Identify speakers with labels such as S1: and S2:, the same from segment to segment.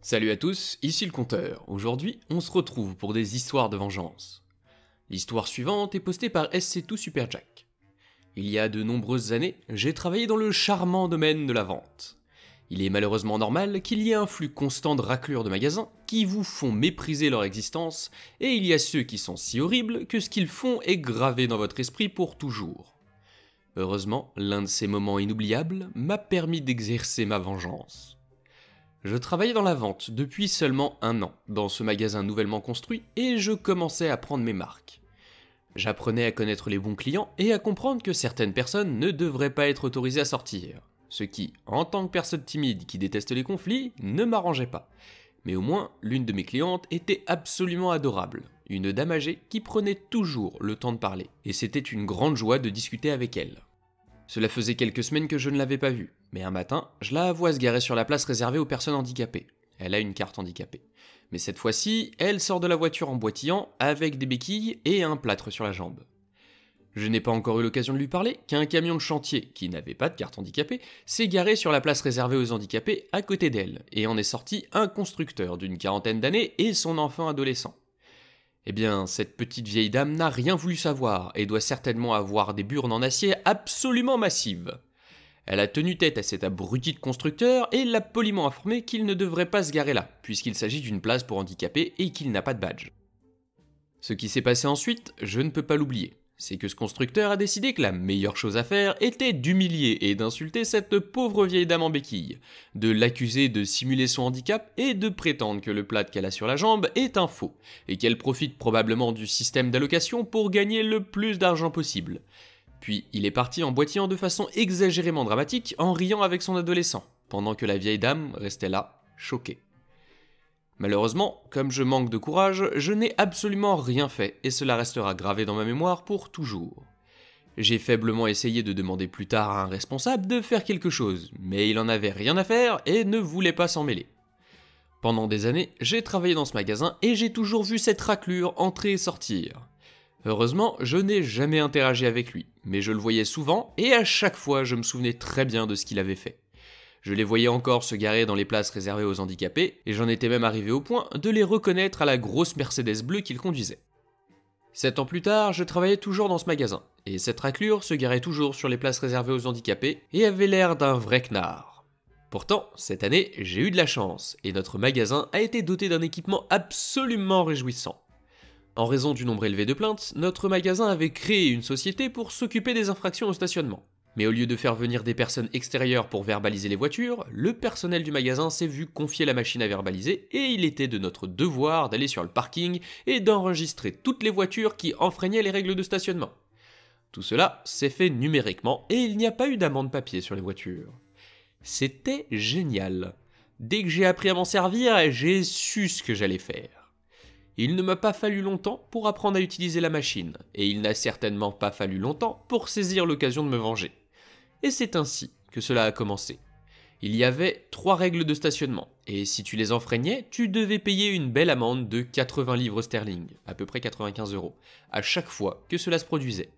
S1: Salut à tous, ici le compteur. Aujourd'hui, on se retrouve pour des histoires de vengeance. L'histoire suivante est postée par SC2 Superjack. Il y a de nombreuses années, j'ai travaillé dans le charmant domaine de la vente. Il est malheureusement normal qu'il y ait un flux constant de raclures de magasins qui vous font mépriser leur existence, et il y a ceux qui sont si horribles que ce qu'ils font est gravé dans votre esprit pour toujours. Heureusement, l'un de ces moments inoubliables m'a permis d'exercer ma vengeance. Je travaillais dans la vente depuis seulement 1 an dans ce magasin nouvellement construit et je commençais à prendre mes marques. J'apprenais à connaître les bons clients et à comprendre que certaines personnes ne devraient pas être autorisées à sortir. Ce qui, en tant que personne timide qui déteste les conflits, ne m'arrangeait pas. Mais au moins, l'une de mes clientes était absolument adorable. Une dame âgée qui prenait toujours le temps de parler. Et c'était une grande joie de discuter avec elle. Cela faisait quelques semaines que je ne l'avais pas vue, mais un matin, je la vois se garer sur la place réservée aux personnes handicapées. Elle a une carte handicapée. Mais cette fois-ci, elle sort de la voiture en boitillant, avec des béquilles et un plâtre sur la jambe. Je n'ai pas encore eu l'occasion de lui parler qu'un camion de chantier, qui n'avait pas de carte handicapée, s'est garé sur la place réservée aux handicapés à côté d'elle, et en est sorti un constructeur d'une 40aine d'années et son enfant adolescent. Eh bien, cette petite vieille dame n'a rien voulu savoir et doit certainement avoir des burnes en acier absolument massives. Elle a tenu tête à cet abruti de constructeur et l'a poliment informé qu'il ne devrait pas se garer là, puisqu'il s'agit d'une place pour handicapés et qu'il n'a pas de badge. Ce qui s'est passé ensuite, je ne peux pas l'oublier. C'est que ce constructeur a décidé que la meilleure chose à faire était d'humilier et d'insulter cette pauvre vieille dame en béquille, de l'accuser de simuler son handicap et de prétendre que le plâtre qu'elle a sur la jambe est un faux, et qu'elle profite probablement du système d'allocation pour gagner le plus d'argent possible. Puis il est parti en boitillant de façon exagérément dramatique en riant avec son adolescent, pendant que la vieille dame restait là, choquée. Malheureusement, comme je manque de courage, je n'ai absolument rien fait et cela restera gravé dans ma mémoire pour toujours. J'ai faiblement essayé de demander plus tard à un responsable de faire quelque chose, mais il en avait rien à faire et ne voulait pas s'en mêler. Pendant des années, j'ai travaillé dans ce magasin et j'ai toujours vu cette raclure entrer et sortir. Heureusement, je n'ai jamais interagi avec lui, mais je le voyais souvent et à chaque fois je me souvenais très bien de ce qu'il avait fait. Je les voyais encore se garer dans les places réservées aux handicapés, et j'en étais même arrivé au point de les reconnaître à la grosse Mercedes bleue qu'ils conduisaient. 7 ans plus tard, je travaillais toujours dans ce magasin, et cette raclure se garait toujours sur les places réservées aux handicapés, et avait l'air d'un vrai knard. Pourtant, cette année, j'ai eu de la chance, et notre magasin a été doté d'un équipement absolument réjouissant. En raison du nombre élevé de plaintes, notre magasin avait créé une société pour s'occuper des infractions au stationnement. Mais au lieu de faire venir des personnes extérieures pour verbaliser les voitures, le personnel du magasin s'est vu confier la machine à verbaliser et il était de notre devoir d'aller sur le parking et d'enregistrer toutes les voitures qui enfreignaient les règles de stationnement. Tout cela s'est fait numériquement et il n'y a pas eu d'amende papier sur les voitures. C'était génial. Dès que j'ai appris à m'en servir, j'ai su ce que j'allais faire. Il ne m'a pas fallu longtemps pour apprendre à utiliser la machine, et il n'a certainement pas fallu longtemps pour saisir l'occasion de me venger. Et c'est ainsi que cela a commencé. Il y avait 3 règles de stationnement, et si tu les enfreignais, tu devais payer une belle amende de 80 livres sterling, à peu près 95 €, à chaque fois que cela se produisait.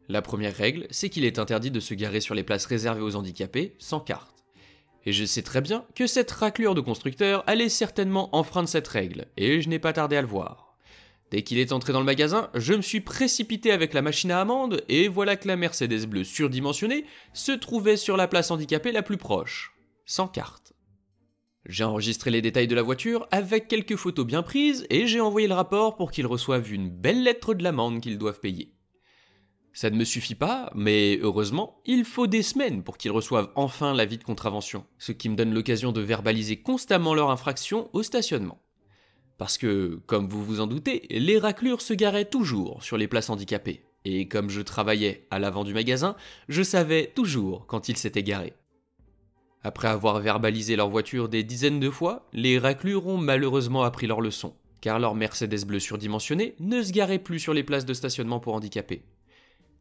S1: La première règle, c'est qu'il est interdit de se garer sur les places réservées aux handicapés sans carte. Et je sais très bien que cette raclure de constructeur allait certainement enfreindre cette règle, et je n'ai pas tardé à le voir. Dès qu'il est entré dans le magasin, je me suis précipité avec la machine à amende, et voilà que la Mercedes bleue surdimensionnée se trouvait sur la place handicapée la plus proche, sans carte. J'ai enregistré les détails de la voiture avec quelques photos bien prises, et j'ai envoyé le rapport pour qu'ils reçoivent une belle lettre de l'amende qu'ils doivent payer. Ça ne me suffit pas, mais heureusement, il faut des semaines pour qu'ils reçoivent enfin l'avis de contravention, ce qui me donne l'occasion de verbaliser constamment leur infraction au stationnement. Parce que, comme vous vous en doutez, les raclures se garaient toujours sur les places handicapées, et comme je travaillais à l'avant du magasin, je savais toujours quand ils s'étaient garés. Après avoir verbalisé leur voiture des dizaines de fois, les raclures ont malheureusement appris leur leçon, car leur Mercedes bleue surdimensionnée ne se garait plus sur les places de stationnement pour handicapés.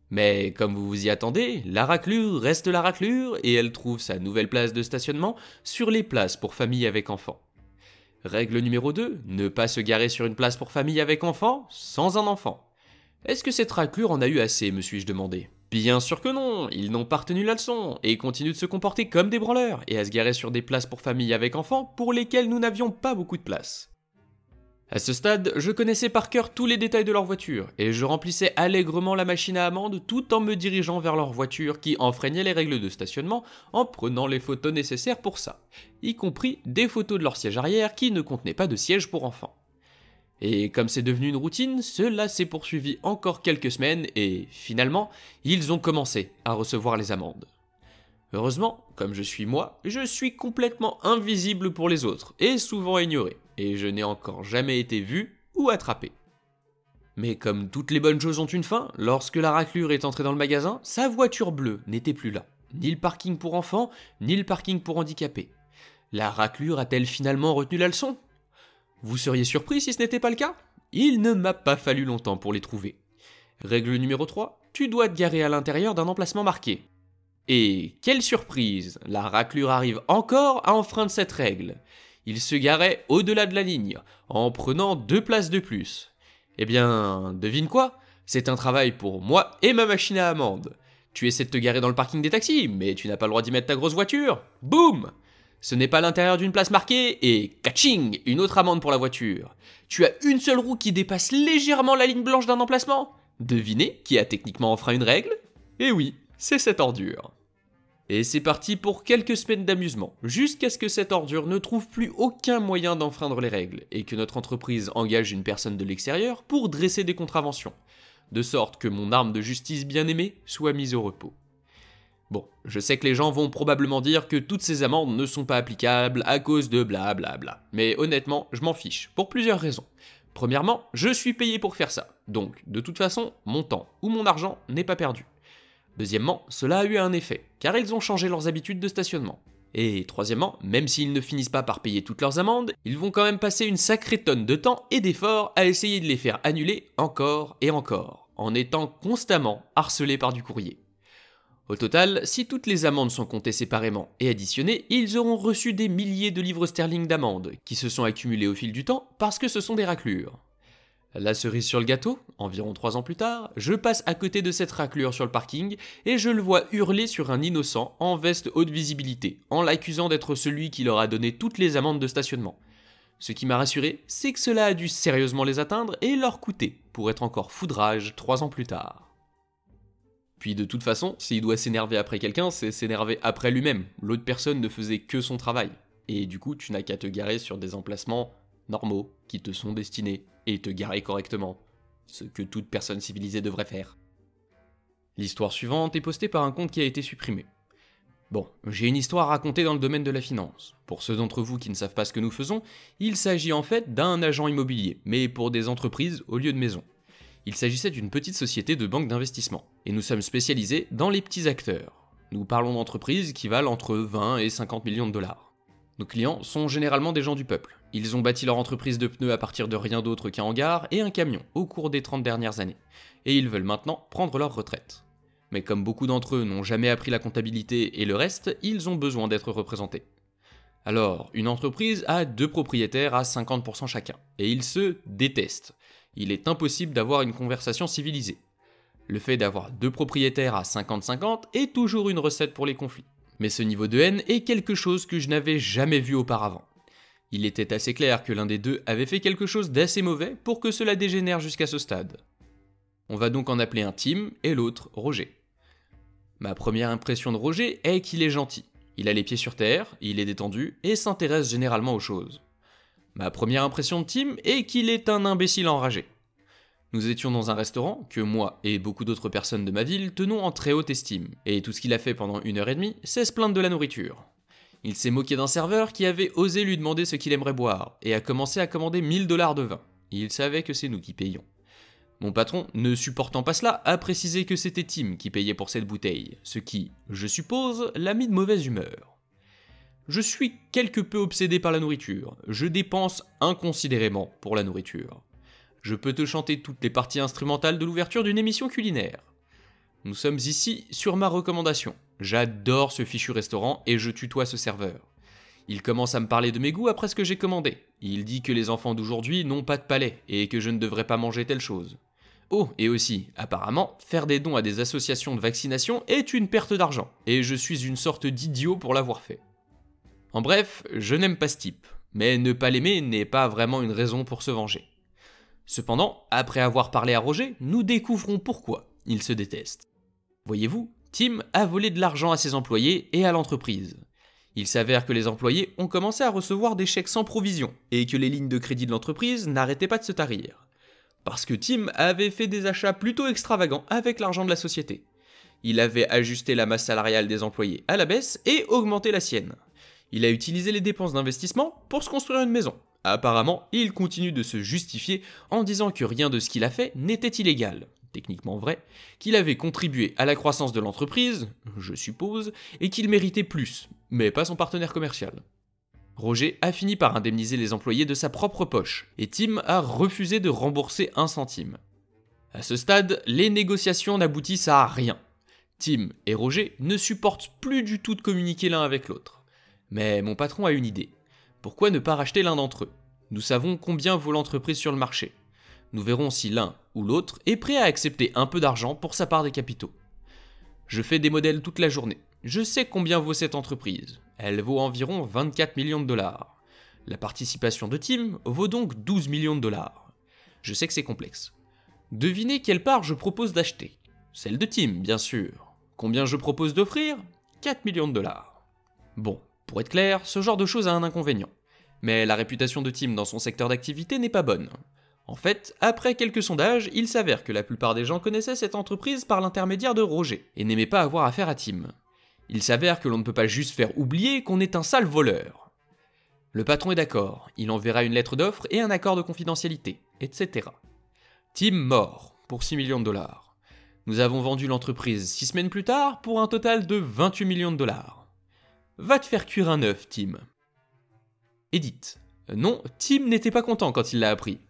S1: Mais comme vous vous y attendez, la raclure reste la raclure et elle trouve sa nouvelle place de stationnement sur les places pour familles avec enfants. Règle numéro 2, ne pas se garer sur une place pour famille avec enfants sans un enfant. Est-ce que cette raclure en a eu assez, me suis-je demandé? Bien sûr que non, ils n'ont pas retenu la leçon, et continuent de se comporter comme des branleurs, et à se garer sur des places pour familles avec enfants pour lesquelles nous n'avions pas beaucoup de place. À ce stade, je connaissais par cœur tous les détails de leur voiture, et je remplissais allègrement la machine à amende tout en me dirigeant vers leur voiture qui enfreignait les règles de stationnement en prenant les photos nécessaires pour ça, y compris des photos de leur siège arrière qui ne contenaient pas de siège pour enfants. Et comme c'est devenu une routine, cela s'est poursuivi encore quelques semaines et, finalement, ils ont commencé à recevoir les amendes. Heureusement, comme je suis moi, je suis complètement invisible pour les autres et souvent ignoré, et je n'ai encore jamais été vu ou attrapé. Mais comme toutes les bonnes choses ont une fin, lorsque la raclure est entrée dans le magasin, sa voiture bleue n'était plus là. Ni le parking pour enfants, ni le parking pour handicapés. La raclure a-t-elle finalement retenu la leçon ? Vous seriez surpris si ce n'était pas le cas ? Il ne m'a pas fallu longtemps pour les trouver. Règle numéro 3, tu dois te garer à l'intérieur d'un emplacement marqué. Et quelle surprise, la raclure arrive encore à enfreindre cette règle. Il se garait au-delà de la ligne, en prenant 2 places de plus. Eh bien, devine quoi ? C'est un travail pour moi et ma machine à amende. Tu essaies de te garer dans le parking des taxis, mais tu n'as pas le droit d'y mettre ta grosse voiture. Boum ! Ce n'est pas l'intérieur d'une place marquée, et catching, une autre amende pour la voiture. Tu as une seule roue qui dépasse légèrement la ligne blanche d'un emplacement. Devinez qui a techniquement enfreint une règle ? Eh oui, c'est cette ordure. Et c'est parti pour quelques semaines d'amusement, jusqu'à ce que cette ordure ne trouve plus aucun moyen d'enfreindre les règles, et que notre entreprise engage une personne de l'extérieur pour dresser des contraventions, de sorte que mon arme de justice bien-aimée soit mise au repos. Bon, je sais que les gens vont probablement dire que toutes ces amendes ne sont pas applicables à cause de blablabla, mais honnêtement, je m'en fiche, pour plusieurs raisons. Premièrement, je suis payé pour faire ça, donc de toute façon, mon temps ou mon argent n'est pas perdu. Deuxièmement, cela a eu un effet, car ils ont changé leurs habitudes de stationnement. Et troisièmement, même s'ils ne finissent pas par payer toutes leurs amendes, ils vont quand même passer une sacrée tonne de temps et d'efforts à essayer de les faire annuler encore et encore, en étant constamment harcelés par du courrier. Au total, si toutes les amendes sont comptées séparément et additionnées, ils auront reçu des milliers de livres sterling d'amendes, qui se sont accumulés au fil du temps parce que ce sont des raclures. La cerise sur le gâteau, environ 3 ans plus tard, je passe à côté de cette raclure sur le parking et je le vois hurler sur un innocent en veste haute visibilité, en l'accusant d'être celui qui leur a donné toutes les amendes de stationnement. Ce qui m'a rassuré, c'est que cela a dû sérieusement les atteindre et leur coûter, pour être encore foudrage 3 ans plus tard. Puis de toute façon, s'il doit s'énerver après quelqu'un, c'est s'énerver après lui-même. L'autre personne ne faisait que son travail. Et du coup, tu n'as qu'à te garer sur des emplacements normaux qui te sont destinés et te garer correctement. Ce que toute personne civilisée devrait faire. L'histoire suivante est postée par un compte qui a été supprimé. Bon, j'ai une histoire à raconter dans le domaine de la finance. Pour ceux d'entre vous qui ne savent pas ce que nous faisons, il s'agit en fait d'un agent immobilier, mais pour des entreprises au lieu de maisons. Il s'agissait d'une petite société de banque d'investissement, et nous sommes spécialisés dans les petits acteurs. Nous parlons d'entreprises qui valent entre 20 et 50 millions de dollars. Nos clients sont généralement des gens du peuple. Ils ont bâti leur entreprise de pneus à partir de rien d'autre qu'un hangar et un camion au cours des 30 dernières années, et ils veulent maintenant prendre leur retraite. Mais comme beaucoup d'entre eux n'ont jamais appris la comptabilité et le reste, ils ont besoin d'être représentés. Alors, une entreprise a 2 propriétaires à 50% chacun, et ils se détestent. Il est impossible d'avoir une conversation civilisée. Le fait d'avoir 2 propriétaires à 50-50 est toujours une recette pour les conflits. Mais ce niveau de haine est quelque chose que je n'avais jamais vu auparavant. Il était assez clair que l'un des deux avait fait quelque chose d'assez mauvais pour que cela dégénère jusqu'à ce stade. On va donc en appeler un Tim et l'autre Roger. Ma première impression de Roger est qu'il est gentil. Il a les pieds sur terre, il est détendu et s'intéresse généralement aux choses. Ma première impression de Tim est qu'il est un imbécile enragé. Nous étions dans un restaurant que moi et beaucoup d'autres personnes de ma ville tenons en très haute estime, et tout ce qu'il a fait pendant 1h30, c'est se plaindre de la nourriture. Il s'est moqué d'un serveur qui avait osé lui demander ce qu'il aimerait boire, et a commencé à commander 1000 $ de vin. Il savait que c'est nous qui payions. Mon patron, ne supportant pas cela, a précisé que c'était Tim qui payait pour cette bouteille, ce qui, je suppose, l'a mis de mauvaise humeur. Je suis quelque peu obsédé par la nourriture, je dépense inconsidérément pour la nourriture. Je peux te chanter toutes les parties instrumentales de l'ouverture d'une émission culinaire. Nous sommes ici sur ma recommandation. J'adore ce fichu restaurant et je tutoie ce serveur. Il commence à me parler de mes goûts après ce que j'ai commandé. Il dit que les enfants d'aujourd'hui n'ont pas de palais et que je ne devrais pas manger telle chose. Oh, et aussi, apparemment, faire des dons à des associations de vaccination est une perte d'argent, et je suis une sorte d'idiot pour l'avoir fait. En bref, je n'aime pas ce type, mais ne pas l'aimer n'est pas vraiment une raison pour se venger. Cependant, après avoir parlé à Roger, nous découvrons pourquoi il se déteste. Voyez-vous, Tim a volé de l'argent à ses employés et à l'entreprise. Il s'avère que les employés ont commencé à recevoir des chèques sans provision, et que les lignes de crédit de l'entreprise n'arrêtaient pas de se tarir. Parce que Tim avait fait des achats plutôt extravagants avec l'argent de la société. Il avait ajusté la masse salariale des employés à la baisse et augmenté la sienne. Il a utilisé les dépenses d'investissement pour se construire une maison. Apparemment, il continue de se justifier en disant que rien de ce qu'il a fait n'était illégal, techniquement vrai, qu'il avait contribué à la croissance de l'entreprise, je suppose, et qu'il méritait plus, mais pas son partenaire commercial. Roger a fini par indemniser les employés de sa propre poche, et Tim a refusé de rembourser un centime. À ce stade, les négociations n'aboutissent à rien. Tim et Roger ne supportent plus du tout de communiquer l'un avec l'autre. Mais mon patron a une idée. Pourquoi ne pas racheter l'un d'entre eux? Nous savons combien vaut l'entreprise sur le marché. Nous verrons si l'un ou l'autre est prêt à accepter un peu d'argent pour sa part des capitaux. Je fais des modèles toute la journée. Je sais combien vaut cette entreprise. Elle vaut environ 24 millions de dollars. La participation de Tim vaut donc 12 millions de dollars. Je sais que c'est complexe. Devinez quelle part je propose d'acheter. Celle de Tim, bien sûr. Combien je propose d'offrir? 4 millions de dollars. Bon, pour être clair, ce genre de choses a un inconvénient. Mais la réputation de Tim dans son secteur d'activité n'est pas bonne. En fait, après quelques sondages, il s'avère que la plupart des gens connaissaient cette entreprise par l'intermédiaire de Roger, et n'aimaient pas avoir affaire à Tim. Il s'avère que l'on ne peut pas juste faire oublier qu'on est un sale voleur. Le patron est d'accord, il enverra une lettre d'offre et un accord de confidentialité, etc. Tim mort, pour 6 millions de dollars. Nous avons vendu l'entreprise 6 semaines plus tard pour un total de 28 millions de dollars. Va te faire cuire un œuf, Tim. Edith. Non, Tim n'était pas content quand il l'a appris.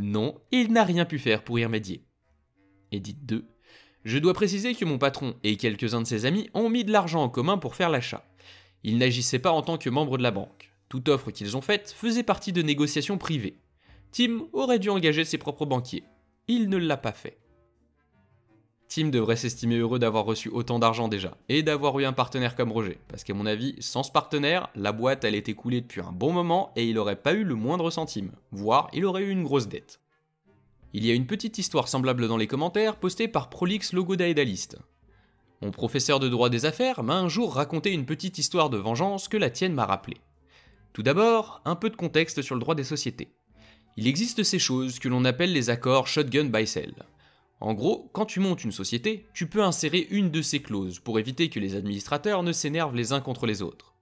S1: Non, il n'a rien pu faire pour y remédier. Edith 2. Je dois préciser que mon patron et quelques-uns de ses amis ont mis de l'argent en commun pour faire l'achat. Ils n'agissaient pas en tant que membres de la banque. Toute offre qu'ils ont faite faisait partie de négociations privées. Tim aurait dû engager ses propres banquiers. Il ne l'a pas fait. Tim devrait s'estimer heureux d'avoir reçu autant d'argent déjà, et d'avoir eu un partenaire comme Roger, parce qu'à mon avis, sans ce partenaire, la boîte elle était coulée depuis un bon moment et il aurait pas eu le moindre centime, voire il aurait eu une grosse dette. Il y a une petite histoire semblable dans les commentaires postée par Prolix Logo Daedaliste. Mon professeur de droit des affaires m'a un jour raconté une petite histoire de vengeance que la tienne m'a rappelée. Tout d'abord, un peu de contexte sur le droit des sociétés. Il existe ces choses que l'on appelle les accords shotgun buy-sell. En gros, quand tu montes une société, tu peux insérer une de ces clauses pour éviter que les administrateurs ne s'énervent les uns contre les autres.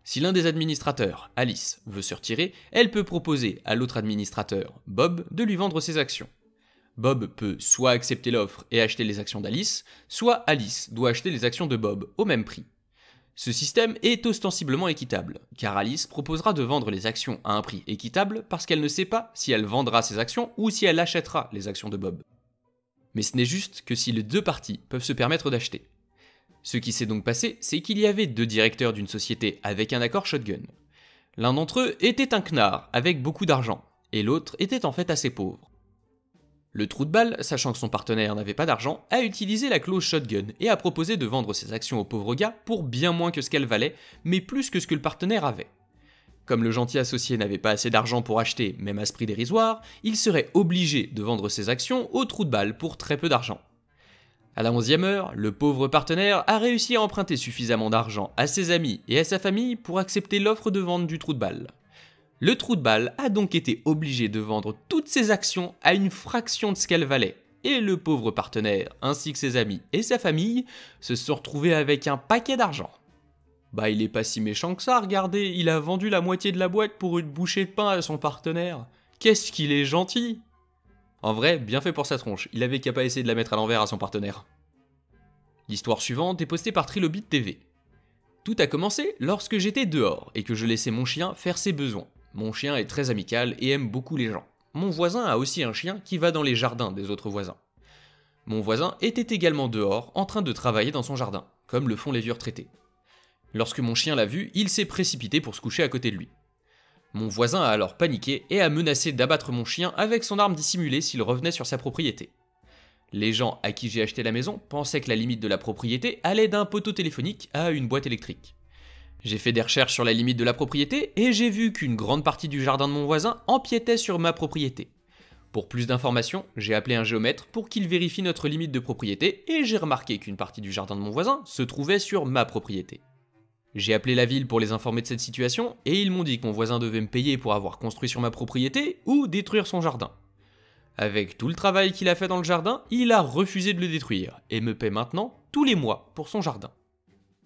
S1: Si l'un des administrateurs, Alice, veut se retirer, elle peut proposer à l'autre administrateur, Bob, de lui vendre ses actions. Bob peut soit accepter l'offre et acheter les actions d'Alice, soit Alice doit acheter les actions de Bob au même prix. Ce système est ostensiblement équitable, car Alice proposera de vendre les actions à un prix équitable parce qu'elle ne sait pas si elle vendra ses actions ou si elle achètera les actions de Bob. Mais ce n'est juste que si les deux parties peuvent se permettre d'acheter. Ce qui s'est donc passé, c'est qu'il y avait deux directeurs d'une société avec un accord shotgun. L'un d'entre eux était un knard avec beaucoup d'argent, et l'autre était en fait assez pauvre. Le trou de balle, sachant que son partenaire n'avait pas d'argent, a utilisé la clause shotgun et a proposé de vendre ses actions au pauvre gars pour bien moins que ce qu'elles valaient, mais plus que ce que le partenaire avait. Comme le gentil associé n'avait pas assez d'argent pour acheter, même à ce prix dérisoire, il serait obligé de vendre ses actions au trou de balle pour très peu d'argent. À la 11e heure, le pauvre partenaire a réussi à emprunter suffisamment d'argent à ses amis et à sa famille pour accepter l'offre de vente du trou de balle. Le trou de balle a donc été obligé de vendre toutes ses actions à une fraction de ce qu'elles valaient, et le pauvre partenaire, ainsi que ses amis et sa famille, se sont retrouvés avec un paquet d'argent. Bah il est pas si méchant que ça, regardez, il a vendu la moitié de la boîte pour une bouchée de pain à son partenaire. Qu'est-ce qu'il est gentil! En vrai, bien fait pour sa tronche, il avait qu'à pas essayer de la mettre à l'envers à son partenaire. L'histoire suivante est postée par Trilobit TV. Tout a commencé lorsque j'étais dehors et que je laissais mon chien faire ses besoins. Mon chien est très amical et aime beaucoup les gens. Mon voisin a aussi un chien qui va dans les jardins des autres voisins. Mon voisin était également dehors en train de travailler dans son jardin, comme le font les vieux retraités. Lorsque mon chien l'a vu, il s'est précipité pour se coucher à côté de lui. Mon voisin a alors paniqué et a menacé d'abattre mon chien avec son arme dissimulée s'il revenait sur sa propriété. Les gens à qui j'ai acheté la maison pensaient que la limite de la propriété allait d'un poteau téléphonique à une boîte électrique. J'ai fait des recherches sur la limite de la propriété et j'ai vu qu'une grande partie du jardin de mon voisin empiétait sur ma propriété. Pour plus d'informations, j'ai appelé un géomètre pour qu'il vérifie notre limite de propriété et j'ai remarqué qu'une partie du jardin de mon voisin se trouvait sur ma propriété. J'ai appelé la ville pour les informer de cette situation et ils m'ont dit que mon voisin devait me payer pour avoir construit sur ma propriété ou détruire son jardin. Avec tout le travail qu'il a fait dans le jardin, il a refusé de le détruire et me paie maintenant tous les mois pour son jardin.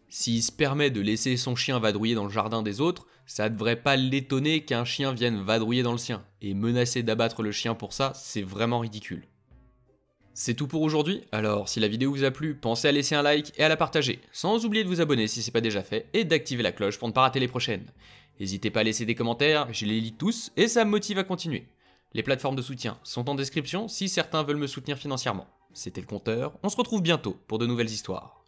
S1: S'il se permet de laisser son chien vadrouiller dans le jardin des autres, ça devrait pas l'étonner qu'un chien vienne vadrouiller dans le sien, et menacer d'abattre le chien pour ça, c'est vraiment ridicule. C'est tout pour aujourd'hui, alors si la vidéo vous a plu, pensez à laisser un like et à la partager, sans oublier de vous abonner si c'est pas déjà fait, et d'activer la cloche pour ne pas rater les prochaines. N'hésitez pas à laisser des commentaires, je les lis tous, et ça me motive à continuer. Les plateformes de soutien sont en description si certains veulent me soutenir financièrement. C'était le Conteur, on se retrouve bientôt pour de nouvelles histoires.